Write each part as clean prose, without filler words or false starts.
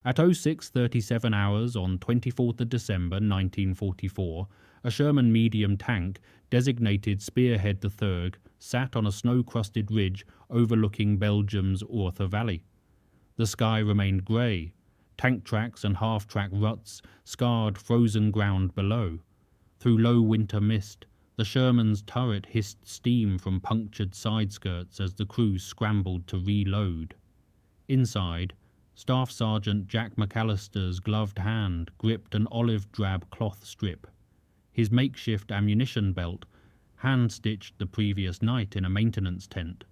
At 06:37 hours on 24th of December 1944, a Sherman medium tank, designated Spearhead III, sat on a snow-crusted ridge overlooking Belgium's Ourthe Valley. The sky remained grey. Tank tracks and half-track ruts scarred frozen ground below. Through low winter mist, the Sherman's turret hissed steam from punctured side skirts as the crew scrambled to reload. Inside, Staff Sergeant Jack McAllister's gloved hand gripped an olive-drab cloth strip. His makeshift ammunition belt, hand-stitched the previous night in a maintenance tent.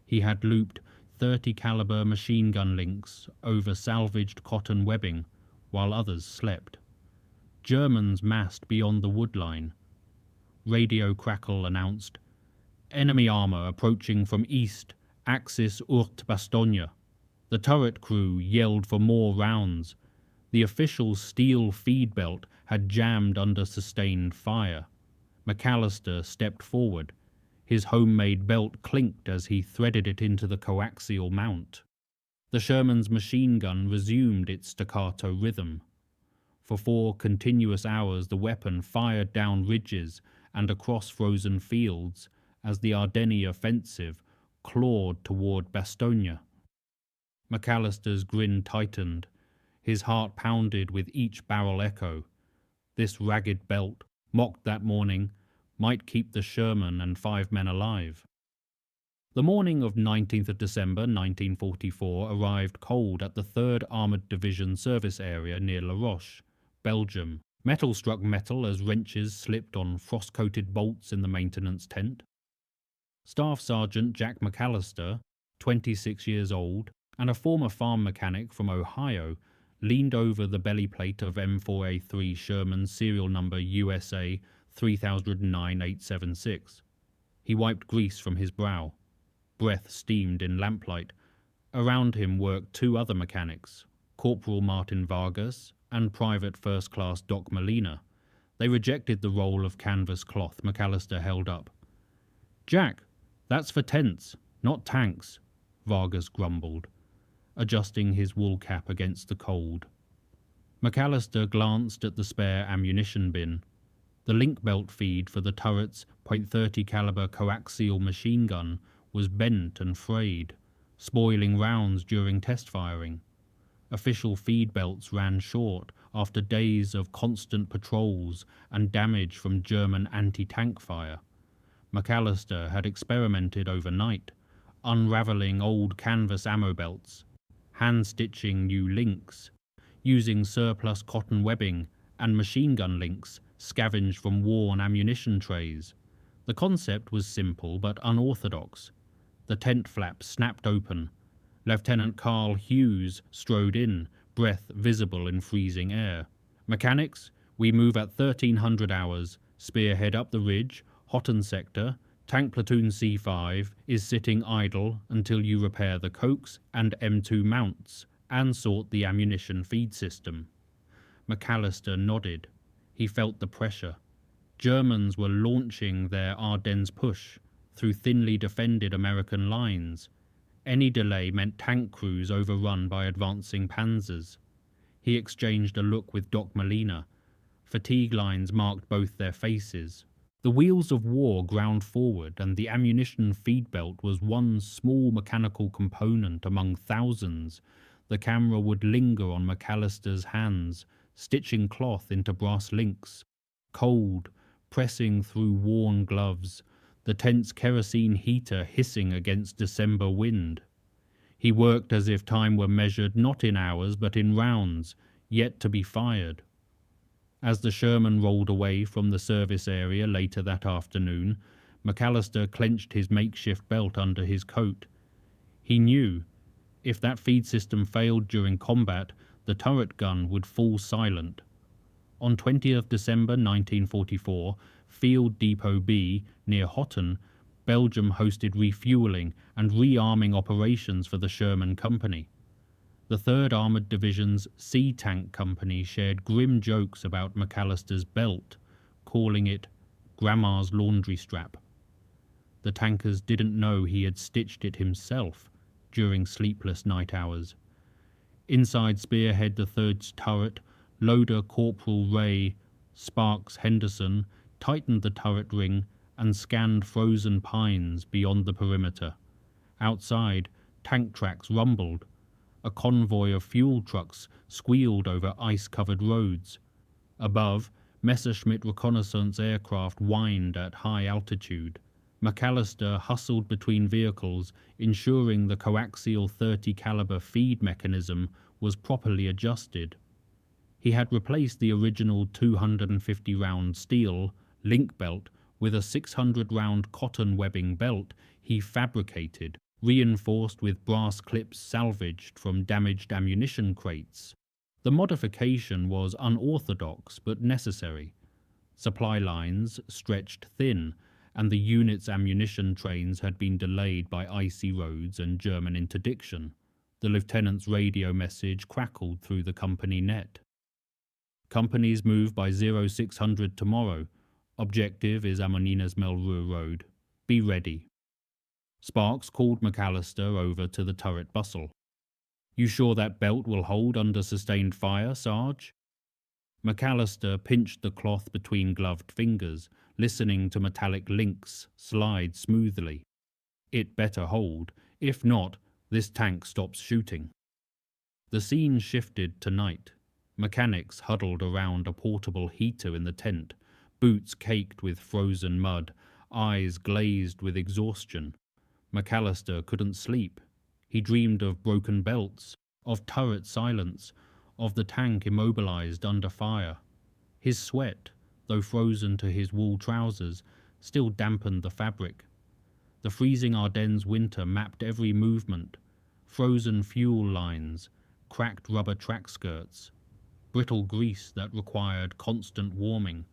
He had looped 30 caliber machine gun links over salvaged cotton webbing while others slept. Germans massed beyond the wood line. Radio crackle announced, "Enemy armor approaching from east, axis Ourthe Bastogne." The turret crew yelled for more rounds. The official steel feed belt had jammed under sustained fire. McAllister stepped forward. His homemade belt clinked as he threaded it into the coaxial mount. The Sherman's machine gun resumed its staccato rhythm. For 4 continuous hours the weapon fired down ridges and across frozen fields as the Ardennes Offensive clawed toward Bastogne. McAllister's grin tightened. His heart pounded with each barrel echo. This ragged belt, mocked that morning, might keep the Sherman and 5 men alive. The morning of 19th of December 1944 arrived cold at the 3rd Armoured Division service area near La Roche, Belgium. Metal struck metal as wrenches slipped on frost-coated bolts in the maintenance tent. Staff Sergeant Jack McAllister, 26 years old, and a former farm mechanic from Ohio, leaned over the belly plate of M4A3 Sherman's serial number USA 3009-876. He wiped grease from his brow. Breath steamed in lamplight. Around him worked 2 other mechanics, Corporal Martin Vargas and Private First Class Doc Molina. They rejected the roll of canvas cloth McAllister held up. "Jack, that's for tents, not tanks," Vargas grumbled, adjusting his wool cap against the cold. McAllister glanced at the spare ammunition bin. The link belt feed for the turret's .30 caliber coaxial machine gun was bent and frayed, spoiling rounds during test firing. Official feed belts ran short after days of constant patrols and damage from German anti-tank fire. McAllister had experimented overnight, unraveling old canvas ammo belts, hand-stitching new links, using surplus cotton webbing and machine gun links scavenged from worn ammunition trays. The concept was simple but unorthodox. The tent flap snapped open. Lieutenant Carl Hughes strode in, breath visible in freezing air. "Mechanics, we move at 1300 hours, spearhead up the ridge, Hotton sector. Tank platoon C5 is sitting idle until you repair the coax and M2 mounts and sort the ammunition feed system." McAllister nodded. He felt the pressure. Germans were launching their Ardennes push through thinly defended American lines. Any delay meant tank crews overrun by advancing panzers. He exchanged a look with Doc Molina. Fatigue lines marked both their faces. The wheels of war ground forward, and the ammunition feed belt was one small mechanical component among thousands. The camera would linger on McAllister's hands, stitching cloth into brass links. Cold, pressing through worn gloves, the tent's kerosene heater hissing against December wind. He worked as if time were measured not in hours but in rounds, yet to be fired. As the Sherman rolled away from the service area later that afternoon, McAllister clenched his makeshift belt under his coat. He knew, if that feed system failed during combat, the turret gun would fall silent. On 20th December 1944, Field Depot B, near Hotton, Belgium hosted refueling and rearming operations for the Sherman Company. The 3rd Armoured Division's Sea Tank Company shared grim jokes about McAllister's belt, calling it Grandma's laundry strap. The tankers didn't know he had stitched it himself during sleepless night hours. Inside Spearhead III's turret, loader Corporal Ray Sparks Henderson tightened the turret ring and scanned frozen pines beyond the perimeter. Outside, tank tracks rumbled. A convoy of fuel trucks squealed over ice-covered roads. Above, Messerschmitt reconnaissance aircraft whined at high altitude. McAllister hustled between vehicles, ensuring the coaxial 30 caliber feed mechanism was properly adjusted. He had replaced the original 250-round steel link belt with a 600-round cotton webbing belt he fabricated, reinforced with brass clips salvaged from damaged ammunition crates. The modification was unorthodox but necessary. Supply lines stretched thin, and the unit's ammunition trains had been delayed by icy roads and German interdiction. The lieutenant's radio message crackled through the company net. Companies move by 0600 tomorrow. Objective is Amoninas Melreux Road. Be ready. Sparks called McAllister over to the turret bustle. You sure that belt will hold under sustained fire, Sarge? McAllister pinched the cloth between gloved fingers, listening to metallic links slide smoothly. It better hold. If not, this tank stops shooting. The scene shifted to night. Mechanics huddled around a portable heater in the tent, boots caked with frozen mud, eyes glazed with exhaustion. McAllister couldn't sleep. He dreamed of broken belts, of turret silence, of the tank immobilized under fire. His sweat, though frozen to his wool trousers, still dampened the fabric. The freezing Ardennes winter mapped every movement: frozen fuel lines, cracked rubber track skirts, brittle grease that required constant warming.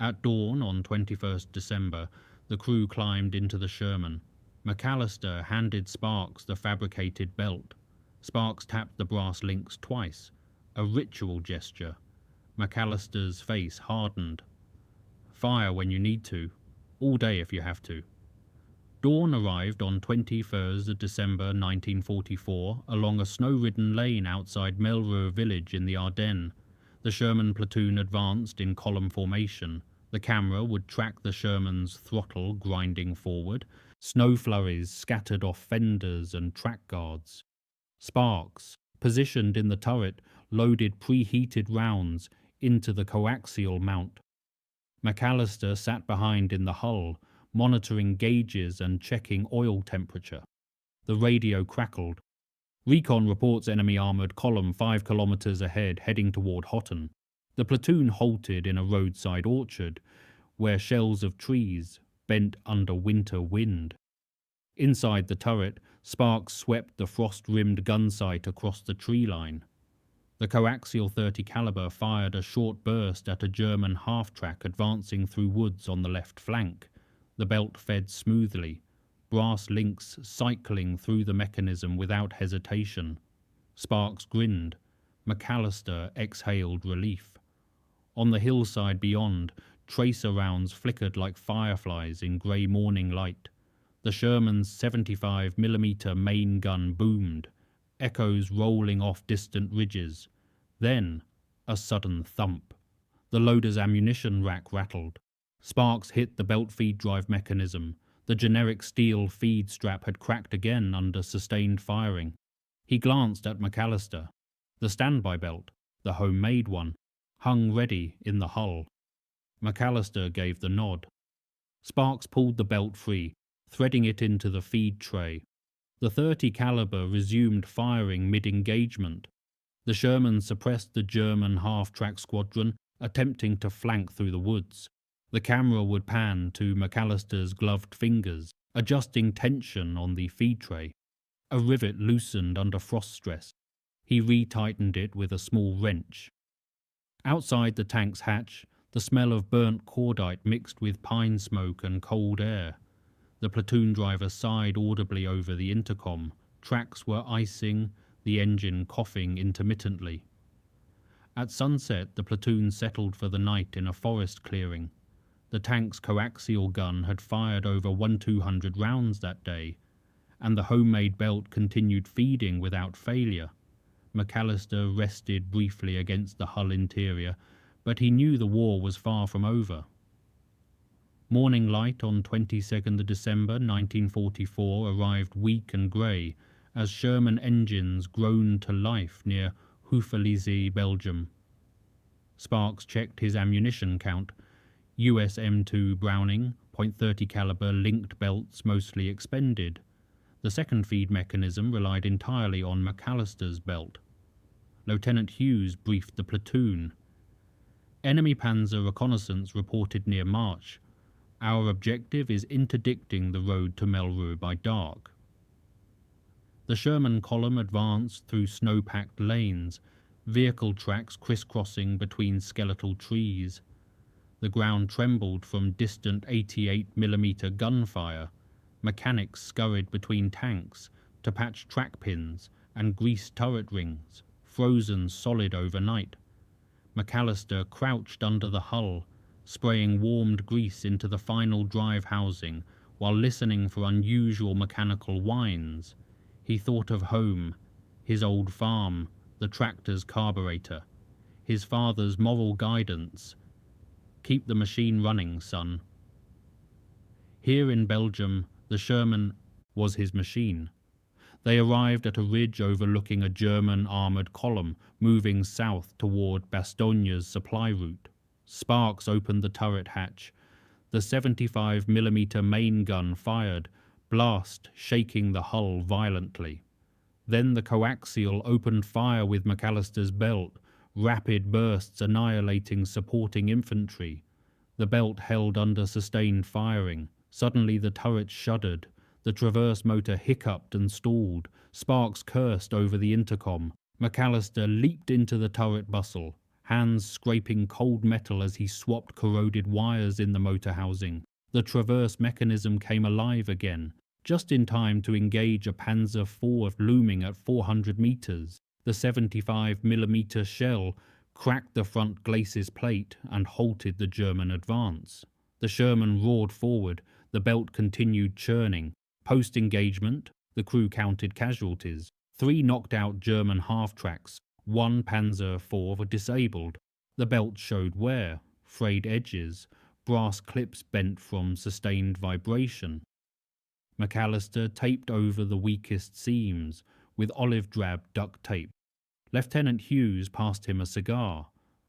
At dawn on 21st December, the crew climbed into the Sherman. McAllister handed Sparks the fabricated belt. Sparks tapped the brass links twice, a ritual gesture. McAllister's face hardened. Fire when you need to, all day if you have to. Dawn arrived on 21st December 1944 along a snow-ridden lane outside Melreux village in the Ardennes. The Sherman platoon advanced in column formation. The camera would track the Sherman's throttle grinding forward. Snow flurries scattered off fenders and track guards. Sparks, positioned in the turret, loaded preheated rounds into the coaxial mount. McAllister sat behind in the hull, monitoring gauges and checking oil temperature. The radio crackled. Recon reports enemy armoured column 5 kilometres ahead, heading toward Houghton. The platoon halted in a roadside orchard, where shells of trees bent under winter wind. Inside the turret, Sparks swept the frost-rimmed gun sight across the tree line. The coaxial 30 caliber fired a short burst at a German half-track advancing through woods on the left flank. The belt fed smoothly, brass links cycling through the mechanism without hesitation. Sparks grinned. McAllister exhaled relief. On the hillside beyond, tracer rounds flickered like fireflies in grey morning light. The Sherman's 75mm main gun boomed, echoes rolling off distant ridges. Then, a sudden thump. The loader's ammunition rack rattled. Sparks hit the belt feed drive mechanism. The generic steel feed strap had cracked again under sustained firing. He glanced at McAllister. The standby belt, the homemade one, hung ready in the hull. McAllister gave the nod. Sparks pulled the belt free, threading it into the feed tray. The 30 caliber resumed firing mid-engagement. The Sherman suppressed the German half-track squadron, attempting to flank through the woods. The camera would pan to McAllister's gloved fingers, adjusting tension on the feed tray. A rivet loosened under frost stress. He retightened it with a small wrench. Outside the tank's hatch, the smell of burnt cordite mixed with pine smoke and cold air. The platoon driver sighed audibly over the intercom. Tracks were icing, the engine coughing intermittently. At sunset, the platoon settled for the night in a forest clearing. The tank's coaxial gun had fired over 1,200 rounds that day, and the homemade belt continued feeding without failure. McAllister rested briefly against the hull interior, but he knew the war was far from over. Morning light on 22nd December 1944 arrived weak and grey as Sherman engines groaned to life near Ourthe Valley, Belgium. Sparks checked his ammunition count. US M2 Browning, .30 caliber linked belts mostly expended. The second feed mechanism relied entirely on McAllister's belt. Lieutenant Hughes briefed the platoon. Enemy panzer reconnaissance reported near March. Our objective is interdicting the road to Melreux by dark. The Sherman column advanced through snow-packed lanes, vehicle tracks crisscrossing between skeletal trees. The ground trembled from distant 88mm gunfire. Mechanics scurried between tanks to patch track pins and grease turret rings, frozen solid overnight. McAllister crouched under the hull, spraying warmed grease into the final drive housing while listening for unusual mechanical whines. He thought of home, his old farm, the tractor's carburetor, his father's moral guidance. Keep the machine running, son. Here in Belgium, the Sherman was his machine. They arrived at a ridge overlooking a German armoured column moving south toward Bastogne's supply route. Sparks opened the turret hatch. The 75mm main gun fired, blast shaking the hull violently. Then the coaxial opened fire with McAllister's belt, rapid bursts annihilating supporting infantry. The belt held under sustained firing. Suddenly the turret shuddered. The traverse motor hiccuped and stalled. Sparks cursed over the intercom. McAllister leaped into the turret bustle, hands scraping cold metal as he swapped corroded wires in the motor housing. The traverse mechanism came alive again, just in time to engage a Panzer IV looming at 400 meters. The 75mm shell cracked the front glacis plate and halted the German advance. The Sherman roared forward. The belt continued churning. Post-engagement, the crew counted casualties. 3 knocked-out German half-tracks, 1 Panzer IV disabled. The belt showed wear, frayed edges, brass clips bent from sustained vibration. McAllister taped over the weakest seams with olive-drab duct tape. Lieutenant Hughes passed him a cigar,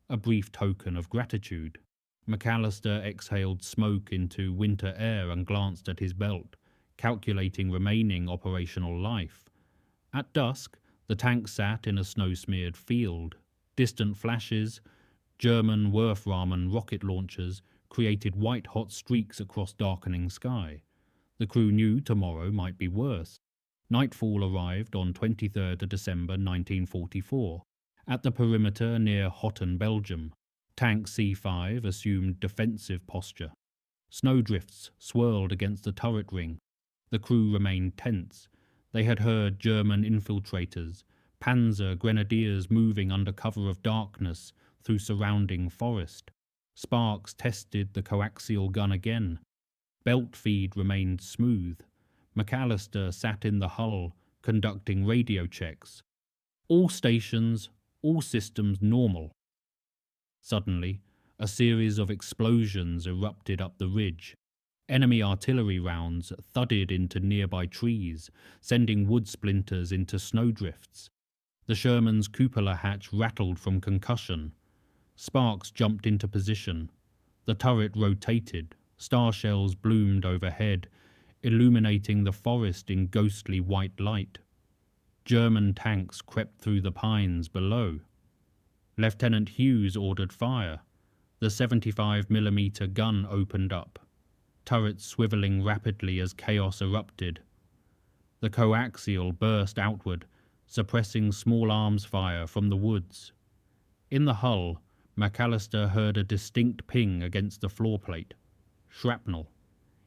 a brief token of gratitude. McAllister exhaled smoke into winter air and glanced at his belt, calculating remaining operational life. At dusk, the tank sat in a snow-smeared field. Distant flashes, German Wurfrahmen rocket launchers, created white-hot streaks across darkening sky. The crew knew tomorrow might be worse. Nightfall arrived on 23rd December 1944, at the perimeter near Hotten, Belgium. Tank C5 assumed defensive posture. Snowdrifts swirled against the turret ring. The crew remained tense. They had heard German infiltrators, Panzer grenadiers moving under cover of darkness through surrounding forest. Sparks tested the coaxial gun again. Belt feed remained smooth. McAllister sat in the hull, conducting radio checks. All stations, all systems normal. Suddenly, a series of explosions erupted up the ridge. Enemy artillery rounds thudded into nearby trees, sending wood splinters into snowdrifts. The Sherman's cupola hatch rattled from concussion. Sparks jumped into position. The turret rotated. Star shells bloomed overhead, illuminating the forest in ghostly white light. German tanks crept through the pines below. Lieutenant Hughes ordered fire. The 75mm gun opened up, turrets swiveling rapidly as chaos erupted. The coaxial burst outward, suppressing small arms fire from the woods. In the hull, McAllister heard a distinct ping against the floor plate. Shrapnel.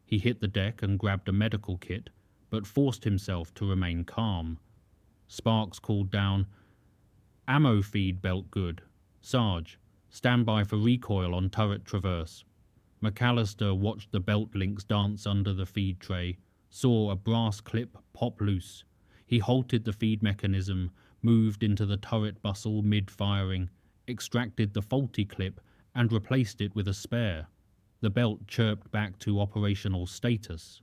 He hit the deck and grabbed a medical kit, but forced himself to remain calm. Sparks called down, "Ammo feed belt good. Sarge, stand by for recoil on turret traverse." McAllister watched the belt links dance under the feed tray, saw a brass clip pop loose. He halted the feed mechanism, moved into the turret bustle mid-firing, extracted the faulty clip and replaced it with a spare. The belt chirped back to operational status.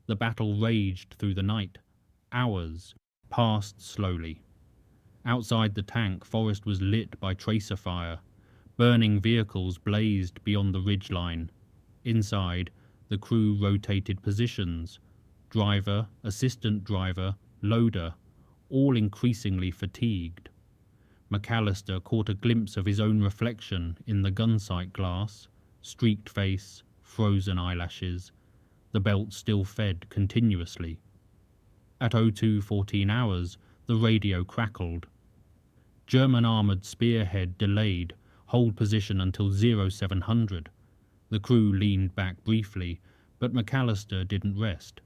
The battle raged through the night. Hours passed slowly. Outside the tank, forest was lit by tracer fire. Burning vehicles blazed beyond the ridgeline. Inside, the crew rotated positions. Driver, assistant driver, loader, all increasingly fatigued. McAllister caught a glimpse of his own reflection in the gunsight glass, streaked face, frozen eyelashes. The belt still fed continuously. At 02:14 hours, the radio crackled. German armoured Spearhead delayed, hold position until 0700. The crew leaned back briefly, but McAllister didn't rest.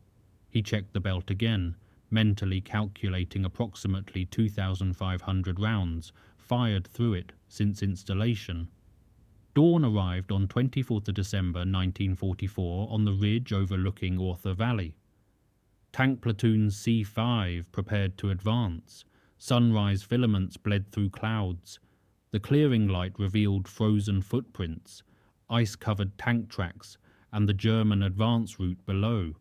He checked the belt again, mentally calculating approximately 2,500 rounds fired through it since installation. Dawn arrived on 24th December 1944 on the ridge overlooking Ourthe Valley. Tank platoons C5 prepared to advance. Sunrise filaments bled through clouds. The clearing light revealed frozen footprints, ice-covered tank tracks, and the German advance route below.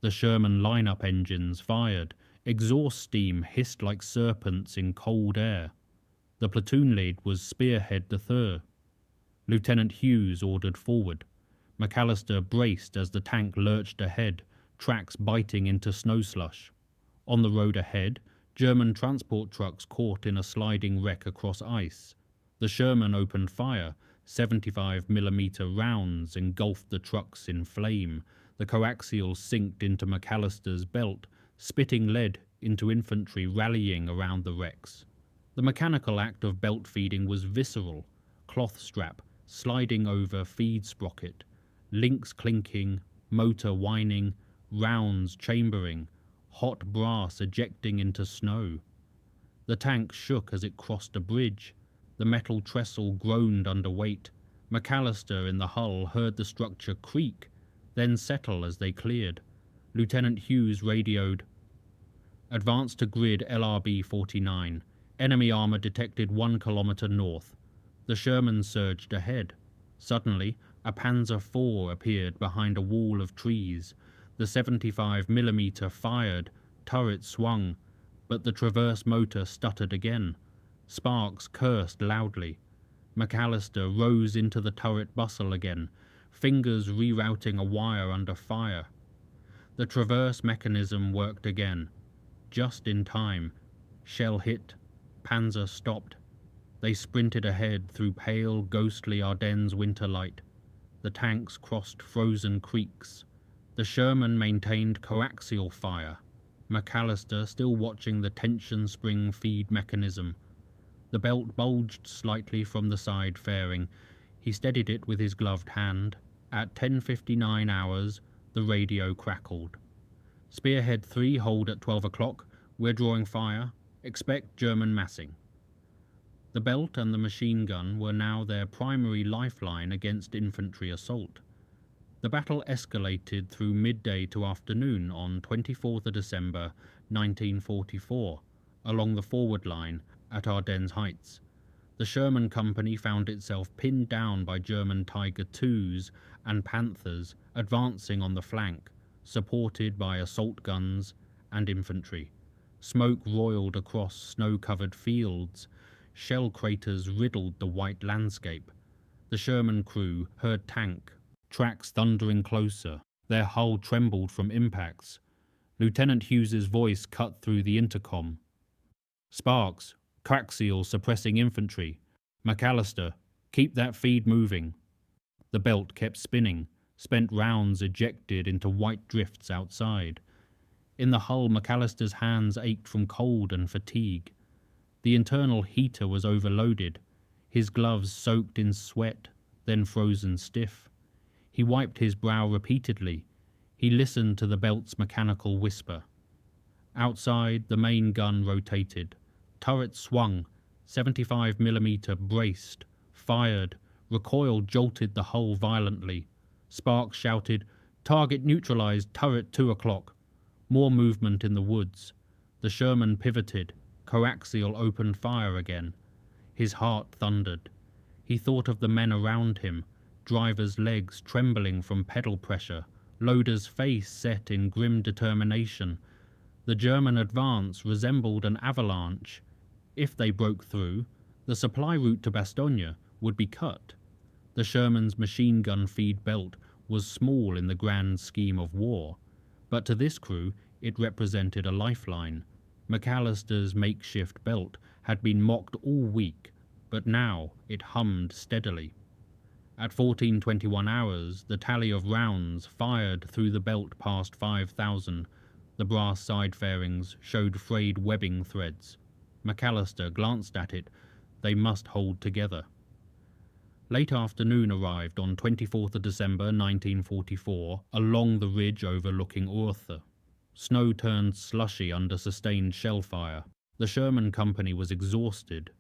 The Sherman lineup engines fired. Exhaust steam hissed like serpents in cold air. The platoon lead was Spearhead III. Lieutenant Hughes ordered forward. McAllister braced as the tank lurched ahead, tracks biting into snow slush. On the road ahead, German transport trucks caught in a sliding wreck across ice. The Sherman opened fire. 75mm rounds engulfed the trucks in flame. The coaxial sinked into McAllister's belt, spitting lead into infantry rallying around the wrecks. The mechanical act of belt feeding was visceral. Cloth strap sliding over feed sprocket, links clinking, motor whining, rounds chambering, hot brass ejecting into snow. The tank shook as it crossed a bridge. The metal trestle groaned under weight. McAllister in the hull heard the structure creak, then settle as they cleared. Lieutenant Hughes radioed, "Advance to grid LRB 49. Enemy armour detected 1 kilometre north." The Sherman surged ahead. Suddenly, a Panzer IV appeared behind a wall of trees. The 75mm fired, turret swung, but the traverse motor stuttered again. Sparks cursed loudly. McAllister rose into the turret bustle again, fingers rerouting a wire under fire. The traverse mechanism worked again. Just in time. Shell hit. Panzer stopped. They sprinted ahead through pale, ghostly Ardennes winter light. The tanks crossed frozen creeks. The Sherman maintained coaxial fire. McAllister still watching the tension spring feed mechanism. The belt bulged slightly from the side fairing. He steadied it with his gloved hand. At 10:59 hours, the radio crackled. "Spearhead III hold at 12 o'clock. We're drawing fire. Expect German massing." The belt and the machine gun were now their primary lifeline against infantry assault. The battle escalated through midday to afternoon on 24th December 1944, along the forward line at Ardennes Heights. The Sherman Company found itself pinned down by German Tiger IIs and Panthers advancing on the flank, supported by assault guns and infantry. Smoke roiled across snow-covered fields. Shell craters riddled the white landscape. The Sherman crew heard tank tracks thundering closer. Their hull trembled from impacts. Lieutenant Hughes's voice cut through the intercom. "Sparks, coaxial suppressing infantry. McAllister, keep that feed moving." The belt kept spinning, spent rounds ejected into white drifts outside. In the hull, McAllister's hands ached from cold and fatigue. The internal heater was overloaded, his gloves soaked in sweat, then frozen stiff. He wiped his brow repeatedly. He listened to the belt's mechanical whisper. Outside, the main gun rotated. Turret swung, 75mm braced, fired, recoil jolted the hull violently. Sparks shouted, "Target neutralized, turret 2 o'clock." More movement in the woods. The Sherman pivoted. Coaxial opened fire again. His heart thundered. He thought of the men around him, driver's legs trembling from pedal pressure, loader's face set in grim determination. The German advance resembled an avalanche. If they broke through, the supply route to Bastogne would be cut. The Sherman's machine gun feed belt was small in the grand scheme of war, but to this crew it represented a lifeline. McAllister's makeshift belt had been mocked all week, but now it hummed steadily. At 14:21 hours, the tally of rounds fired through the belt passed 5,000. The brass side fairings showed frayed webbing threads. McAllister glanced at it. They must hold together. Late afternoon arrived on 24th of December 1944 along the ridge overlooking Ourthe. Snow turned slushy under sustained shell fire. The Sherman company was exhausted.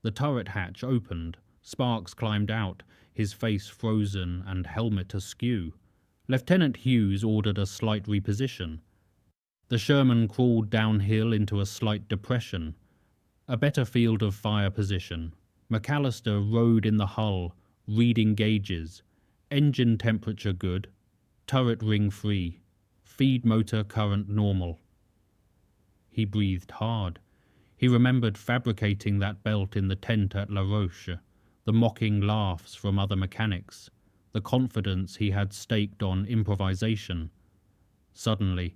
The turret hatch opened. Sparks climbed out, his face frozen and helmet askew. Lieutenant Hughes ordered a slight reposition. The Sherman crawled downhill into a slight depression. A better field of fire position. McAllister rode in the hull, reading gauges. Engine temperature good. Turret ring free. Feed motor current normal. He breathed hard. He remembered fabricating that belt in the tent at La Roche, the mocking laughs from other mechanics, the confidence he had staked on improvisation. Suddenly,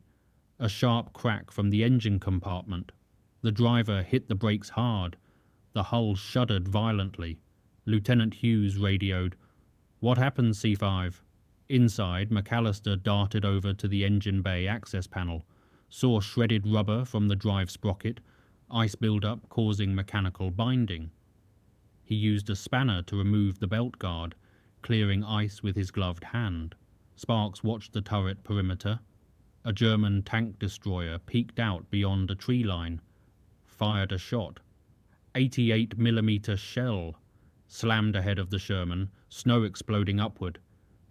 a sharp crack from the engine compartment. The driver hit the brakes hard. The hull shuddered violently. Lieutenant Hughes radioed, "What happened, C5?" Inside, McAllister darted over to the engine bay access panel, saw shredded rubber from the drive sprocket, ice buildup causing mechanical binding. He used a spanner to remove the belt guard, clearing ice with his gloved hand. Sparks watched the turret perimeter. A German tank destroyer peeked out beyond a tree line, fired a shot. 88mm shell slammed ahead of the Sherman, snow exploding upward.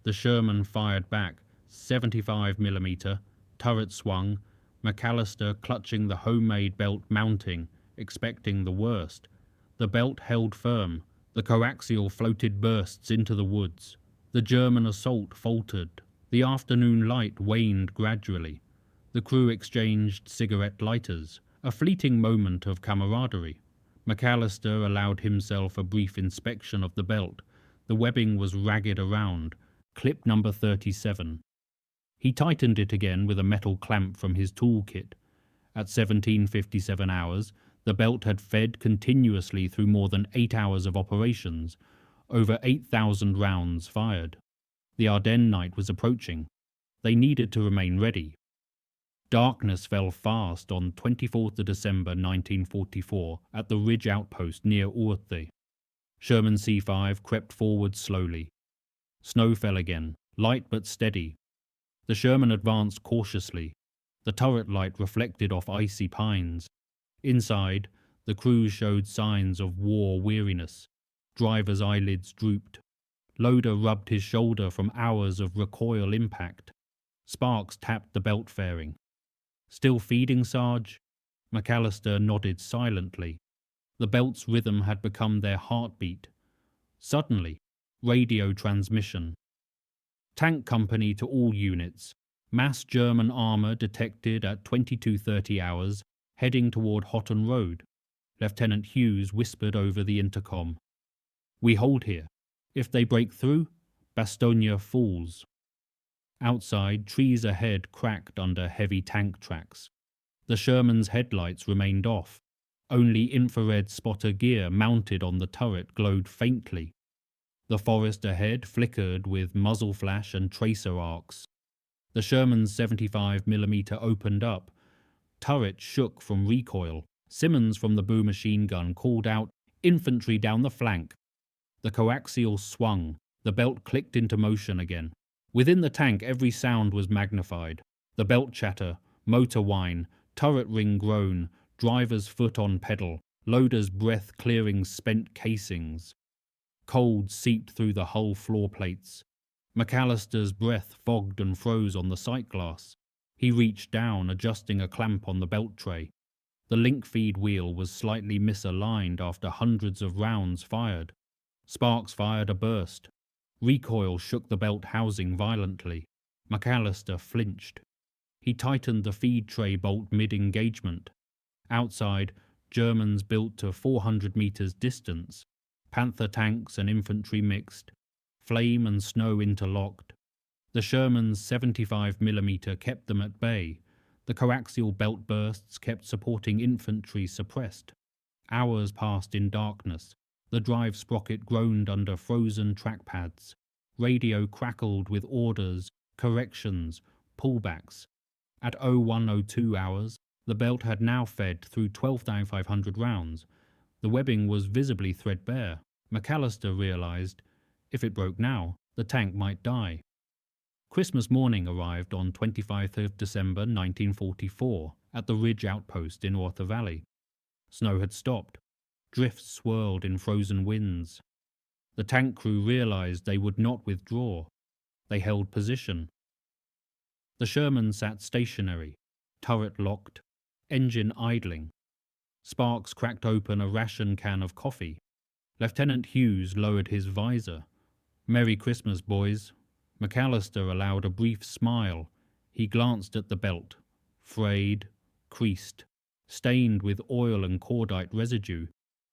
The Sherman fired back, 75mm, turret swung, McAllister clutching the homemade belt mounting, expecting the worst. The belt held firm. The coaxial floated bursts into the woods. The German assault faltered. The afternoon light waned gradually. The crew exchanged cigarette lighters, a fleeting moment of camaraderie. McAllister allowed himself a brief inspection of the belt. The webbing was ragged around, clip number 37. He tightened it again with a metal clamp from his toolkit. At 17:57 hours, the belt had fed continuously through more than 8 hours of operations, over 8,000 rounds fired. The Ardennes night was approaching. They needed to remain ready. Darkness fell fast on 24th of December 1944 at the ridge outpost near Ourthe. Sherman C5 crept forward slowly. Snow fell again, light but steady. The Sherman advanced cautiously. The turret light reflected off icy pines. Inside, the crew showed signs of war weariness. Driver's eyelids drooped. Loader rubbed his shoulder from hours of recoil impact. Sparks tapped the belt fairing. "Still feeding, Sarge?" McAllister nodded silently. The belt's rhythm had become their heartbeat. Suddenly, radio transmission. "Tank company to all units. Mass German armour detected at 22:30 hours, heading toward Houghton Road." Lieutenant Hughes whispered over the intercom. "We hold here. If they break through, Bastogne falls." Outside, trees ahead cracked under heavy tank tracks. The Sherman's headlights remained off. Only infrared spotter gear mounted on the turret glowed faintly. The forest ahead flickered with muzzle flash and tracer arcs. The Sherman's 75mm opened up. Turret shook from recoil. Simmons from the boom machine gun called out, "Infantry down the flank." The coaxial swung. The belt clicked into motion again. Within the tank every sound was magnified. The belt chatter, motor whine, turret ring groan, driver's foot on pedal, loader's breath clearing spent casings. Cold seeped through the hull floor plates. McAllister's breath fogged and froze on the sight glass. He reached down, adjusting a clamp on the belt tray. The link feed wheel was slightly misaligned after hundreds of rounds fired. Sparks fired a burst. Recoil shook the belt housing violently. McAllister flinched. He tightened the feed tray bolt mid-engagement. Outside, Germans built to 400 meters distance. Panther tanks and infantry mixed. Flame and snow interlocked. The Sherman's 75mm kept them at bay. The coaxial belt bursts kept supporting infantry suppressed. Hours passed in darkness. The drive sprocket groaned under frozen trackpads. Radio crackled with orders, corrections, pullbacks. At 01:02 hours, the belt had now fed through 12,500 rounds. The webbing was visibly threadbare. McAllister realized, if it broke now, the tank might die. Christmas morning arrived on 25th of December 1944 at the Ridge outpost in Ourthe Valley. Snow had stopped. Drifts swirled in frozen winds. The tank crew realized they would not withdraw. They held position. The Sherman sat stationary, turret locked, engine idling. Sparks cracked open a ration can of coffee. Lieutenant Hughes lowered his visor. "Merry Christmas, boys." McAllister allowed a brief smile. He glanced at the belt. Frayed, creased, stained with oil and cordite residue.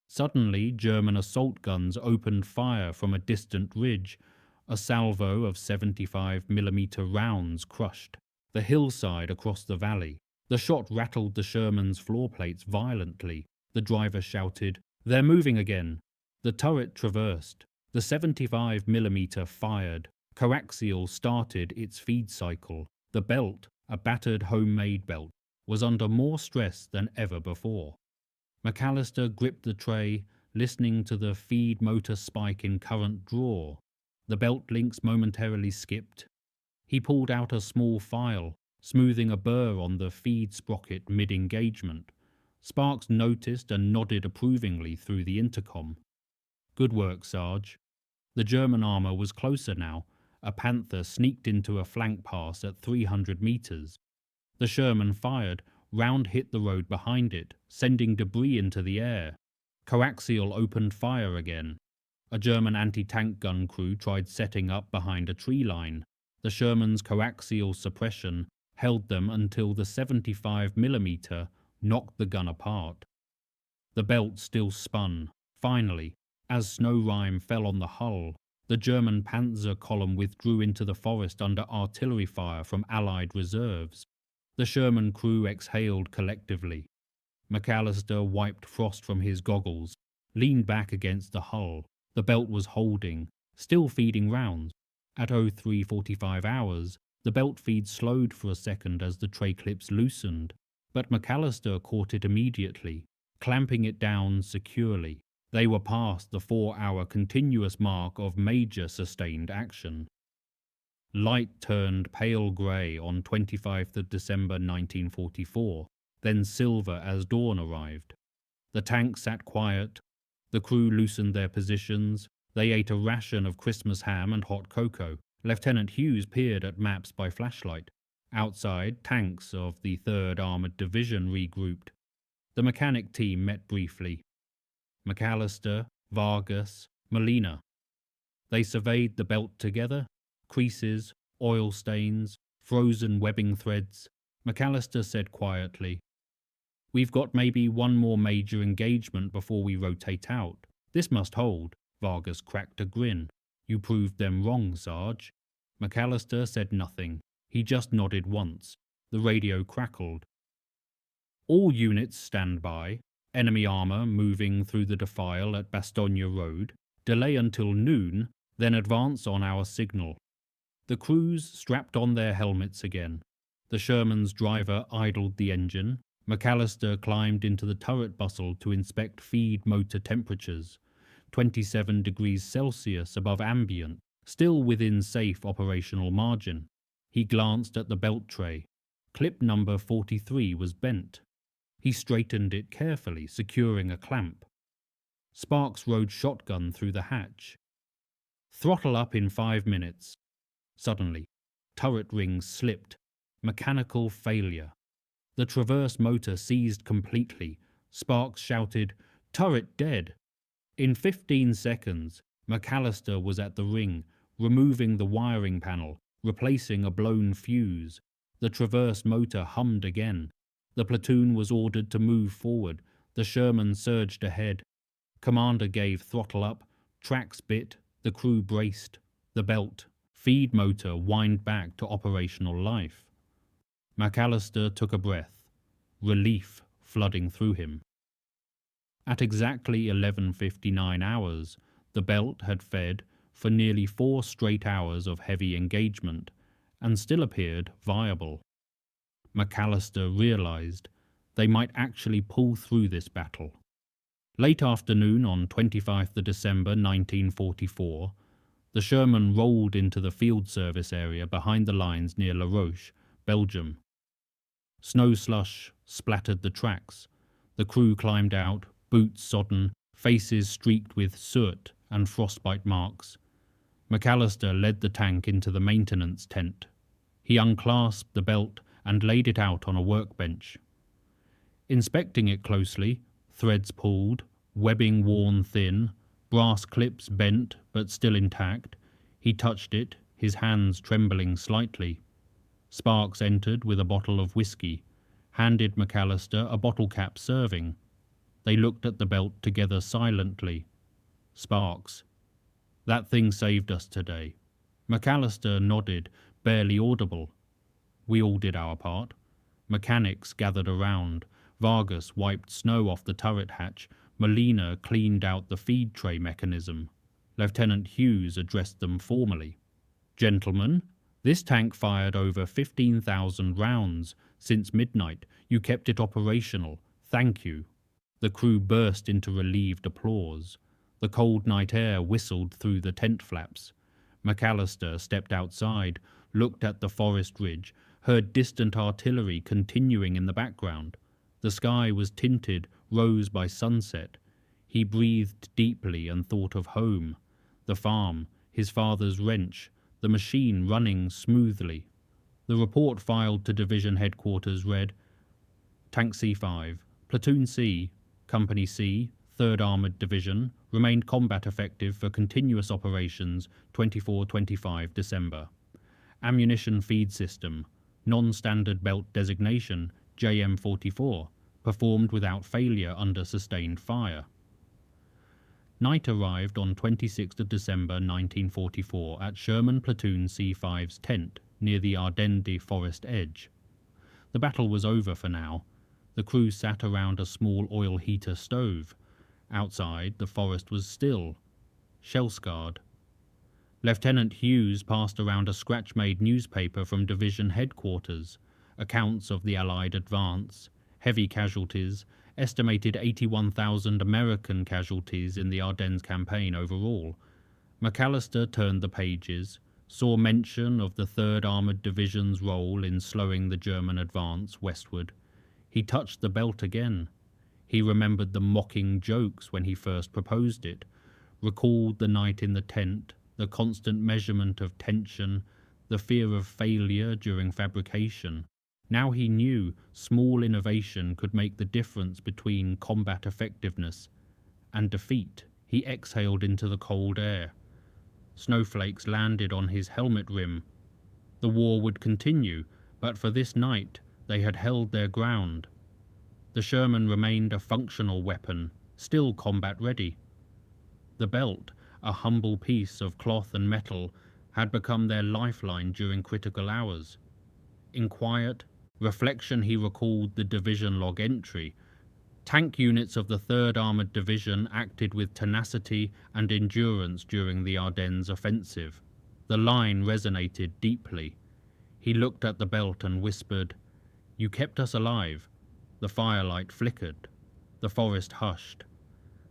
Suddenly, German assault guns opened fire from a distant ridge. A salvo of 75mm rounds crushed the hillside across the valley. The shot rattled the Sherman's floor plates violently. The driver shouted, "They're moving again." The turret traversed. The 75mm fired. Coaxial started its feed cycle. The belt, a battered homemade belt, was under more stress than ever before. McAllister gripped the tray, listening to the feed motor spike in current draw. The belt links momentarily skipped. He pulled out a small file, smoothing a burr on the feed sprocket mid-engagement. Sparks noticed and nodded approvingly through the intercom. "Good work, Sarge." The German armor was closer now. A Panther sneaked into a flank pass at 300 meters. The Sherman fired. Round hit the road behind it, sending debris into the air. Coaxial opened fire again. A German anti-tank gun crew tried setting up behind a tree line. The Sherman's coaxial suppression held them until the 75mm knocked the gun apart. The belt still spun. Finally, as snow rime fell on the hull, the German Panzer column withdrew into the forest under artillery fire from Allied reserves. The Sherman crew exhaled collectively. McAllister wiped frost from his goggles, leaned back against the hull. The belt was holding, still feeding rounds. At 03:45 hours, the belt feed slowed for a second as the tray clips loosened, but McAllister caught it immediately, clamping it down securely. They were past the 4-hour continuous mark of major sustained action. Light turned pale grey on 25th of December 1944, then silver as dawn arrived. The tank sat quiet. The crew loosened their positions. They ate a ration of Christmas ham and hot cocoa. Lieutenant Hughes peered at maps by flashlight. Outside, tanks of the 3rd Armoured Division regrouped. The mechanic team met briefly. McAllister, Vargas, Molina. They surveyed the belt together. Creases, oil stains, frozen webbing threads. McAllister said quietly, "We've got maybe one more major engagement before we rotate out. This must hold." Vargas cracked a grin. "You proved them wrong, Sarge." McAllister said nothing. He just nodded once. The radio crackled. "All units stand by. Enemy armor moving through the defile at Bastogne Road. Delay until noon, then advance on our signal." The crews strapped on their helmets again. The Sherman's driver idled the engine. McAllister climbed into the turret bustle to inspect feed motor temperatures. 27 degrees Celsius above ambient, still within safe operational margin. He glanced at the belt tray. Clip number 43 was bent. He straightened it carefully, securing a clamp. Sparks rode shotgun through the hatch. "Throttle up in 5 minutes." Suddenly, turret rings slipped. Mechanical failure. The traverse motor seized completely. Sparks shouted, "Turret dead!" In 15 seconds, McAllister was at the ring, removing the wiring panel, replacing a blown fuse. The traverse motor hummed again. The platoon was ordered to move forward. The Sherman surged ahead. Commander gave throttle up. Tracks bit. The crew braced. The belt, feed motor whined back to operational life. McAllister took a breath, relief flooding through him. At exactly 11:59 hours, the belt had fed for nearly 4 straight hours of heavy engagement and still appeared viable. McAllister realized they might actually pull through this battle. Late afternoon on 25th December 1944, the Sherman rolled into the field service area behind the lines near La Roche, Belgium. Snow slush splattered the tracks. The crew climbed out, boots sodden, faces streaked with soot and frostbite marks. McAllister led the tank into the maintenance tent. He unclasped the belt and laid it out on a workbench. Inspecting it closely, threads pulled, webbing worn thin, brass clips bent but still intact, he touched it, his hands trembling slightly. Sparks entered with a bottle of whiskey, handed McAllister a bottle cap serving. They looked at the belt together silently. Sparks. "That thing saved us today." McAllister nodded, barely audible. "We all did our part." Mechanics gathered around. Vargas wiped snow off the turret hatch. Molina cleaned out the feed tray mechanism. Lieutenant Hughes addressed them formally. "Gentlemen, this tank fired over 15,000 rounds. Since midnight, you kept it operational. Thank you." The crew burst into relieved applause. The cold night air whistled through the tent flaps. McAllister stepped outside, looked at the forest ridge, heard distant artillery continuing in the background. The sky was tinted rose by sunset. He breathed deeply and thought of home, the farm, his father's wrench, the machine running smoothly. The report filed to Division Headquarters read, "Tank C5, Platoon C, Company C, 3rd Armoured Division, remained combat effective for continuous operations 24-25 December. Ammunition feed system, non-standard belt designation JM44, performed without failure under sustained fire." Night arrived on 26th December 1944 at Sherman Platoon C5's tent near the Ardennes forest edge. The battle was over for now. The crew sat around a small oil heater stove. Outside, the forest was still, shell-scarred. Lieutenant Hughes passed around a scratch-made newspaper from Division Headquarters, accounts of the Allied advance, heavy casualties, estimated 81,000 American casualties in the Ardennes campaign overall. McAllister turned the pages, saw mention of the 3rd Armoured Division's role in slowing the German advance westward. He touched the belt again. He remembered the mocking jokes when he first proposed it, recalled the night in the tent, the constant measurement of tension, the fear of failure during fabrication. Now he knew small innovation could make the difference between combat effectiveness and defeat. He exhaled into the cold air. Snowflakes landed on his helmet rim. The war would continue, but for this night they had held their ground. The Sherman remained a functional weapon, still combat ready. The belt, a humble piece of cloth and metal, had become their lifeline during critical hours. In quiet reflection he recalled the division log entry. Tank units of the 3rd Armoured Division acted with tenacity and endurance during the Ardennes Offensive. The line resonated deeply. He looked at the belt and whispered, "You kept us alive." The firelight flickered. The forest hushed.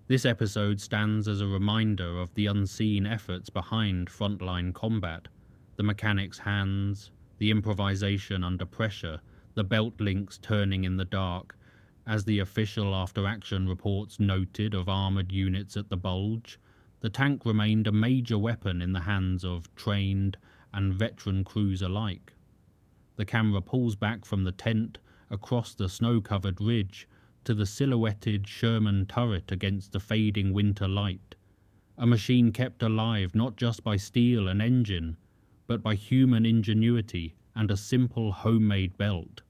This episode stands as a reminder of the unseen efforts behind frontline combat. The mechanics' hands, the improvisation under pressure, the belt links turning in the dark. As the official after-action reports noted of armoured units at the Bulge, the tank remained a major weapon in the hands of trained and veteran crews alike. The camera pulls back from the tent across the snow-covered ridge to the silhouetted Sherman turret against the fading winter light. A machine kept alive not just by steel and engine, but by human ingenuity and a simple homemade belt.